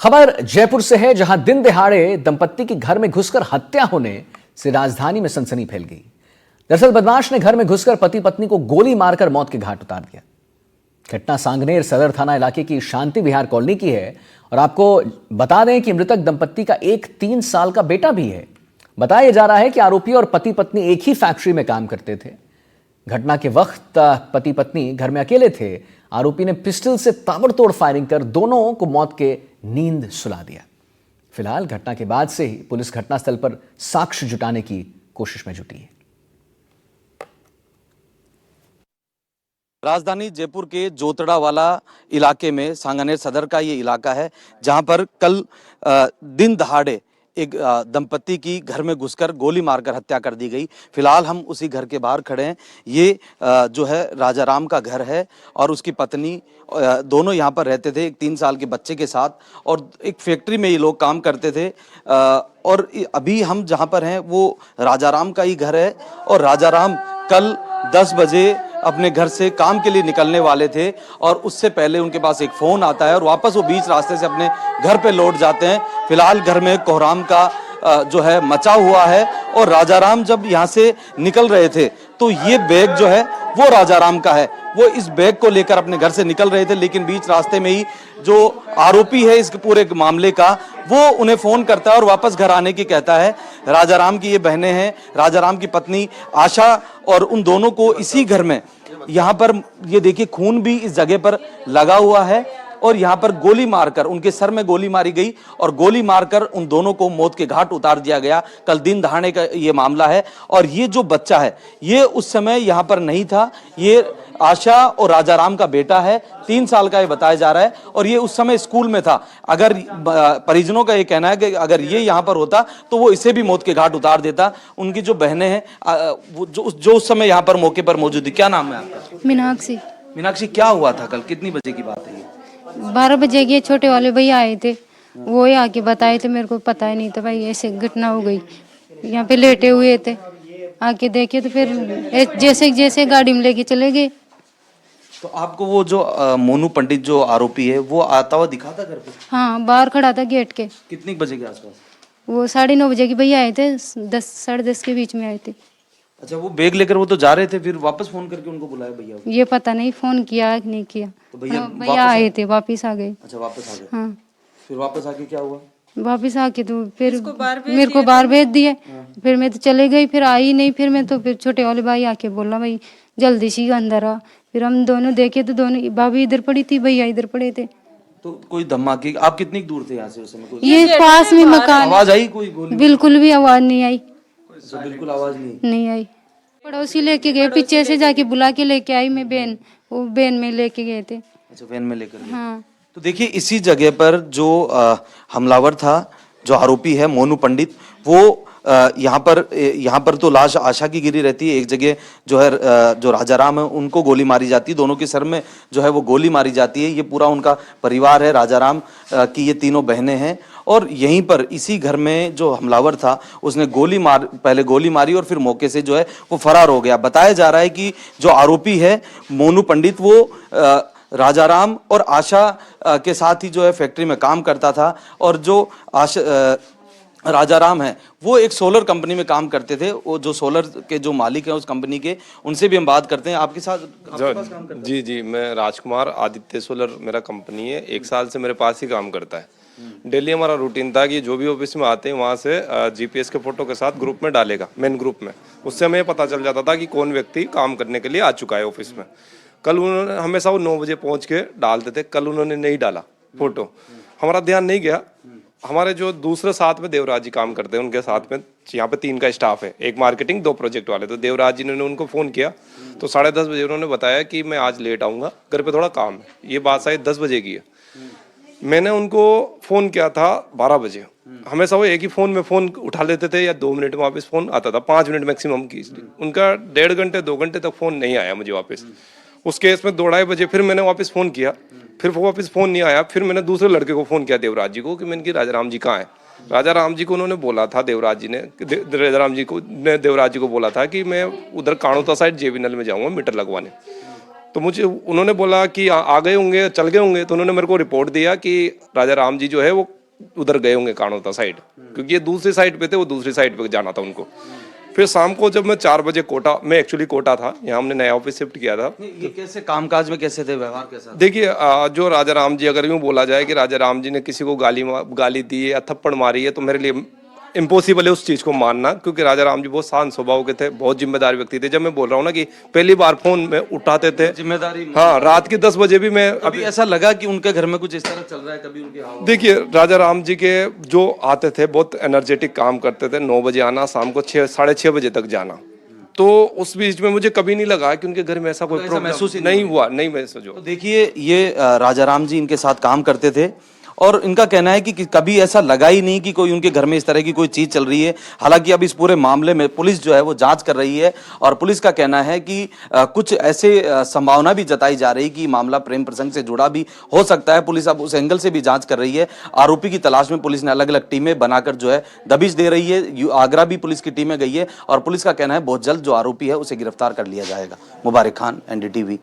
खबर जयपुर से है, जहां दिन दिहाड़े दंपत्ति के घर में घुसकर हत्या होने से राजधानी में सनसनी फैल गई। दरअसल बदमाश ने घर में घुसकर पति पत्नी को गोली मारकर मौत के घाट उतार दिया। घटना सांगनेर सदर थाना इलाके की शांति विहार कॉलोनी की है और आपको बता दें कि मृतक दंपत्ति का एक 3 साल का बेटा भी है। बताया जा रहा है कि आरोपी और पति पत्नी एक ही फैक्ट्री में काम करते थे। घटना के वक्त पति पत्नी घर में अकेले थे। आरोपी ने पिस्टल से ताबड़तोड़ फायरिंग कर दोनों को मौत के नींद सुला दिया। फिलहाल घटना के बाद से ही पुलिस घटनास्थल पर साक्ष्य जुटाने की कोशिश में जुटी है। राजधानी जयपुर के जोतड़ा वाला इलाके में सांगनेर सदर का ये इलाका है, जहां पर कल दिन दहाड़े एक दंपत्ति की घर में घुसकर गोली मारकर हत्या कर दी गई। फिलहाल हम उसी घर के बाहर खड़े हैं। ये जो है राजाराम का घर है और उसकी पत्नी दोनों यहाँ पर रहते थे एक 3 साल के बच्चे के साथ, और एक फैक्ट्री में ये लोग काम करते थे। और अभी हम जहाँ पर हैं वो राजाराम का ही घर है और राजाराम कल 10 बजे अपने घर से काम के लिए निकलने वाले थे और उससे पहले उनके पास एक फोन आता है और वापस वो बीच रास्ते से अपने घर पे लौट जाते हैं। फिलहाल घर में कोहराम का जो है मचा हुआ है और राजाराम जब यहाँ से निकल रहे थे तो ये बैग जो है वो राजाराम का है। वो इस बैग को लेकर अपने घर से निकल रहे थे, लेकिन बीच रास्ते में ही जो आरोपी है इस पूरे मामले का वो उन्हें फोन करता है और वापस घर आने की कहता है। राजाराम की ये बहनें हैं, राजाराम की पत्नी आशा, और उन दोनों को इसी घर में यहाँ पर ये देखिए खून भी इस जगह पर लगा हुआ है और यहाँ पर गोली मारकर उनके सर में गोली मारी गई और गोली मारकर उन दोनों को मौत के घाट उतार दिया गया। कल दिन दहाड़े का ये मामला है और ये जो बच्चा है ये उस समय यहाँ पर नहीं था। ये आशा और राजाराम का बेटा है, 3 साल का ये बताया जा रहा है और ये उस समय स्कूल में था। अगर परिजनों का ये कहना है कि अगर ये यहाँ पर होता तो वो इसे भी मौत के घाट उतार देता। उनकी जो बहनें हैं जो उस समय यहाँ पर मौके पर मौजूद थी। क्या नाम है आपका? मीनाक्षी। मीनाक्षी, क्या हुआ था कल? कितनी बजे की बात है? 12 बजे के छोटे वाले भैया आए थे, वो ही आके बताए थे, मेरे को पता ही नहीं था भाई ऐसे घटना हो गई। यहाँ पे लेटे हुए थे, आके देखे तो फिर जैसे जैसे गाड़ी में लेके चले गए। तो आपको वो जो मोनू पंडित जो आरोपी है वो आता हुआ दिखा था घर पे? हाँ, बाहर खड़ा था गेट के। कितने बजे के आसपास? वो 9:30 बजे के भैया आए थे, 10 साढ़े 10 के बीच में आए थे। अच्छा, वो बैग लेकर वो तो जा रहे थे, फिर वापस फोन करके उनको बुलाया भैया को? ये पता नहीं फोन किया कि नहीं किया। तो भैया आए थे, वापिस आ गए। अच्छा, वापस आ गए। हाँ, फिर वापस आके क्या हुआ? वापिस आके तो फिर मेरे को बाहर भेज दिए। फिर मैं तो चले गई, फिर आई नहीं। फिर मैं तो फिर छोटे वाले भाई आके बोला भाई जल्दी से अंदर आ। फिर हम दोनों देखे तो दोनों, भाभी इधर पड़ी थी, भैया इधर पड़े थे। तो कोई धमाके? आप कितनी दूर थे यहाँ से उस समय? ये पास में मकान। आवाज आई कोई गोली? बिल्कुल भी आवाज नहीं आई। बिल्कुल आवाज नहीं आई। पड़ोसी लेके गए, पीछे से जाके बुला के लेके आई मैं बहन, वो बहन में लेके गए थे। अच्छा, वैन में लेकर गए। हाँ। तो देखिए इसी जगह पर जो हमलावर था, जो आरोपी है मोनू पंडित, वो यहाँ पर तो लाश आशा की गिरी रहती है। एक जगह जो है जो राजाराम है उनको गोली मारी जाती है, दोनों के सर में जो है वो गोली मारी जाती है। ये पूरा उनका परिवार है। राजाराम की ये तीनों बहनें हैं और यहीं पर इसी घर में जो हमलावर था उसने पहले गोली मारी और फिर मौके से जो है वो फरार हो गया। बताया जा रहा है कि जो आरोपी है मोनू पंडित वो राजाराम और आशा के साथ ही जो है फैक्ट्री में काम करता था, और जो राजाराम है वो एक सोलर कंपनी में काम करते थे। वो जो सोलर के जो मालिक हैं उस कंपनी के, उनसे भी हम बात करते हैं। आपके पास काम करते हैं? जी, मैं राजकुमार, आदित्य सोलर मेरा कंपनी है। 1 साल से मेरे पास ही काम करता है। डेली हमारा रूटीन था कि जो भी ऑफिस में आते हैं वहाँ से जीपीएस के फोटो के साथ ग्रुप में डालेगा, मेन ग्रुप में। उससे हमें पता चल जाता था कि कौन व्यक्ति काम करने के लिए आ चुका है ऑफिस में। कल उन्होंने हमेशा वो 9 बजे पहुँच के डालते थे, कल उन्होंने नहीं डाला फोटो। हमारा ध्यान नहीं गया। हमारे जो दूसरे साथ में देवराज जी काम करते हैं उनके साथ में यहाँ पे 3 का स्टाफ है, 1 मार्केटिंग 2 प्रोजेक्ट वाले। तो देवराज जी ने उनको फ़ोन किया तो 10:30 बजे उन्होंने बताया कि मैं आज लेट आऊँगा, घर पे थोड़ा काम है। ये बात शायद 10 बजे की है। मैंने उनको फ़ोन किया था 12 बजे। हमेशा वो एक ही फ़ोन में फ़ोन उठा लेते थे या 2 मिनट में वापस फ़ोन आता था, 5 मिनट मैक्सिमम की। उनका 1.5 घंटे 2 घंटे तक फ़ोन नहीं आया मुझे वापस। उस केस में 2-2:30 बजे फिर मैंने वापस फ़ोन किया, फिर वो वापस फ़ोन नहीं आया। फिर मैंने दूसरे लड़के को फ़ोन किया, देवराज जी को, कि मैंने कि राजाराम जी कहाँ हैं। राजाराम जी को उन्होंने बोला था, देवराज जी ने देवराज जी को बोला था कि मैं उधर काणोता साइड जेबीनल में जाऊँगा मीटर लगवाने। तो मुझे उन्होंने बोला कि आ गए होंगे, चल गए होंगे। तो उन्होंने मेरे को रिपोर्ट दिया कि राजा राम जी जो है वो उधर गए होंगे कानोता साइड, क्योंकि ये दूसरी साइड पे थे, वो दूसरी साइड पे जाना था उनको। फिर शाम को जब मैं 4 बजे कोटा, मैं एक्चुअली कोटा था, यहाँ हमने नया ऑफिस शिफ्ट किया था। ये कैसे कामकाज में कैसे थे, व्यवहार कैसा था? देखिए जो राजा राम जी, अगर यूँ बोला जाए कि राजा राम जी ने किसी को गाली दी है या थप्पड़ मारी है, तो मेरे लिए इम्पॉसिबल है उस चीज़ को मानना, क्योंकि राजा राम जी बहुत शांत स्वभाव के थे, बहुत जिम्मेदार व्यक्ति थे। जब मैं बोल रहा हूँ ना कि पहली बार फोन में उठाते थे, जिम्मेदारी। हाँ, रात के 10 बजे भी मैं अभी ऐसा लगा कि उनके घर में कुछ इस तरह चल रहा है, कभी उनके हाव। देखिए राजा राम जी के जो आते थे बहुत एनर्जेटिक काम करते थे, 9 बजे आना, शाम को 6-6:30 बजे तक जाना। तो उस बीच में मुझे कभी नहीं लगा कि उनके घर में ऐसा कोई प्रॉब्लम महसूस ही नहीं हुआ, नहीं महसूस हुआ। तो देखिए ये राजा राम जी इनके साथ काम करते थे और इनका कहना है कि कभी ऐसा लगा ही नहीं कि कोई उनके घर में इस तरह की कोई चीज चल रही है। हालांकि अब इस पूरे मामले में पुलिस जो है वो जांच कर रही है और पुलिस का कहना है कि कुछ ऐसे संभावना भी जताई जा रही है कि मामला प्रेम प्रसंग से जुड़ा भी हो सकता है। पुलिस अब उस एंगल से भी जांच कर रही है। आरोपी की तलाश में पुलिस ने अलग अलग टीमें बनाकर जो है दबिश दे रही है। आगरा भी पुलिस की टीमें गई है और पुलिस का कहना है बहुत जल्द जो आरोपी है उसे गिरफ्तार कर लिया जाएगा। मुबारक खान, NDTV।